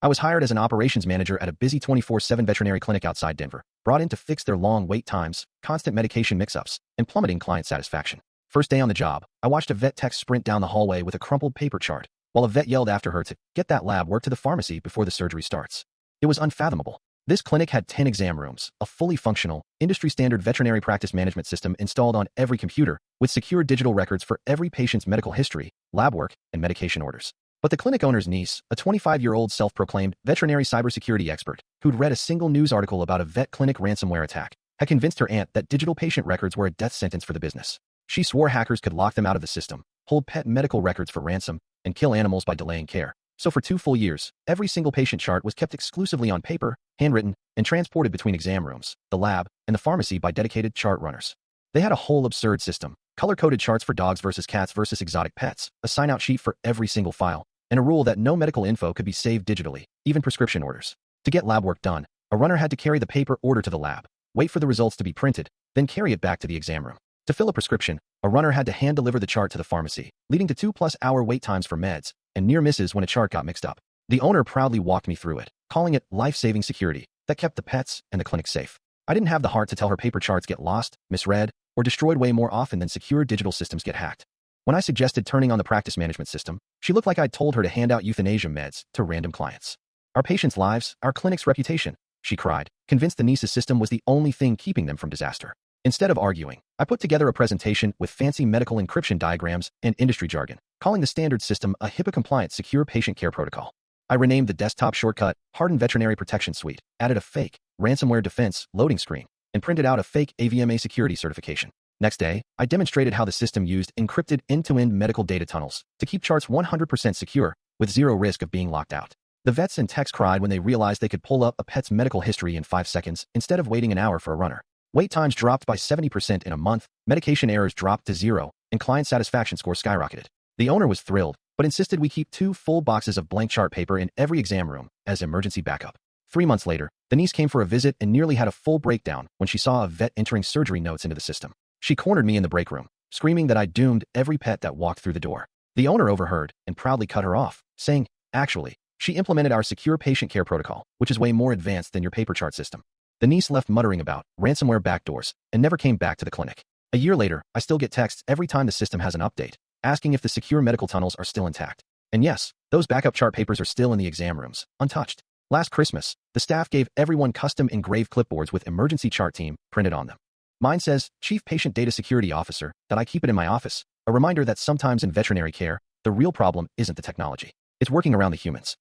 I was hired as an operations manager at a busy 24/7 veterinary clinic outside Denver, brought in to fix their long wait times, constant medication mix-ups, and plummeting client satisfaction. First day on the job, I watched a vet tech sprint down the hallway with a crumpled paper chart, while a vet yelled after her to get that lab work to the pharmacy before the surgery starts. It was unfathomable. This clinic had 10 exam rooms, a fully functional, industry-standard veterinary practice management system installed on every computer, with secure digital records for every patient's medical history, lab work, and medication orders. But the clinic owner's niece, a 25-year-old self-proclaimed veterinary cybersecurity expert who'd read a single news article about a vet clinic ransomware attack, had convinced her aunt that digital patient records were a death sentence for the business. She swore hackers could lock them out of the system, hold pet medical records for ransom, and kill animals by delaying care. So for 2 full years, every single patient chart was kept exclusively on paper, handwritten, and transported between exam rooms, the lab, and the pharmacy by dedicated chart runners. They had a whole absurd system, color-coded charts for dogs versus cats versus exotic pets, a sign-out sheet for every single file, and a rule that no medical info could be saved digitally, even prescription orders. To get lab work done, a runner had to carry the paper order to the lab, wait for the results to be printed, then carry it back to the exam room. To fill a prescription, a runner had to hand-deliver the chart to the pharmacy, leading to 2-plus-hour wait times for meds, and near misses when a chart got mixed up. The owner proudly walked me through it, calling it life-saving security that kept the pets and the clinic safe. I didn't have the heart to tell her paper charts get lost, misread, or destroyed way more often than secure digital systems get hacked. When I suggested turning on the practice management system, she looked like I'd told her to hand out euthanasia meds to random clients. Our patients' lives, our clinic's reputation, she cried, convinced the niece's system was the only thing keeping them from disaster. Instead of arguing, I put together a presentation with fancy medical encryption diagrams and industry jargon, calling the standard system a HIPAA-compliant secure patient care protocol. I renamed the desktop shortcut Hardened Veterinary Protection Suite, added a fake ransomware defense loading screen, and printed out a fake AVMA security certification. Next day, I demonstrated how the system used encrypted end-to-end medical data tunnels to keep charts 100% secure, with zero risk of being locked out. The vets and techs cried when they realized they could pull up a pet's medical history in 5 seconds instead of waiting an hour for a runner. Wait times dropped by 70% in a month, medication errors dropped to 0, and client satisfaction scores skyrocketed. The owner was thrilled, but insisted we keep 2 full boxes of blank chart paper in every exam room as emergency backup. 3 months later, the niece came for a visit and nearly had a full breakdown when she saw a vet entering surgery notes into the system. She cornered me in the break room, screaming that I'd doomed every pet that walked through the door. The owner overheard and proudly cut her off, saying, "Actually, she implemented our secure patient care protocol, which is way more advanced than your paper chart system." The niece left muttering about ransomware backdoors and never came back to the clinic. A year later, I still get texts every time the system has an update, asking if the secure medical tunnels are still intact. And yes, those backup chart papers are still in the exam rooms, untouched. Last Christmas, the staff gave everyone custom engraved clipboards with emergency chart team printed on them. Mine says, Chief Patient Data Security Officer, that I keep it in my office, a reminder that sometimes in veterinary care, the real problem isn't the technology. It's working around the humans.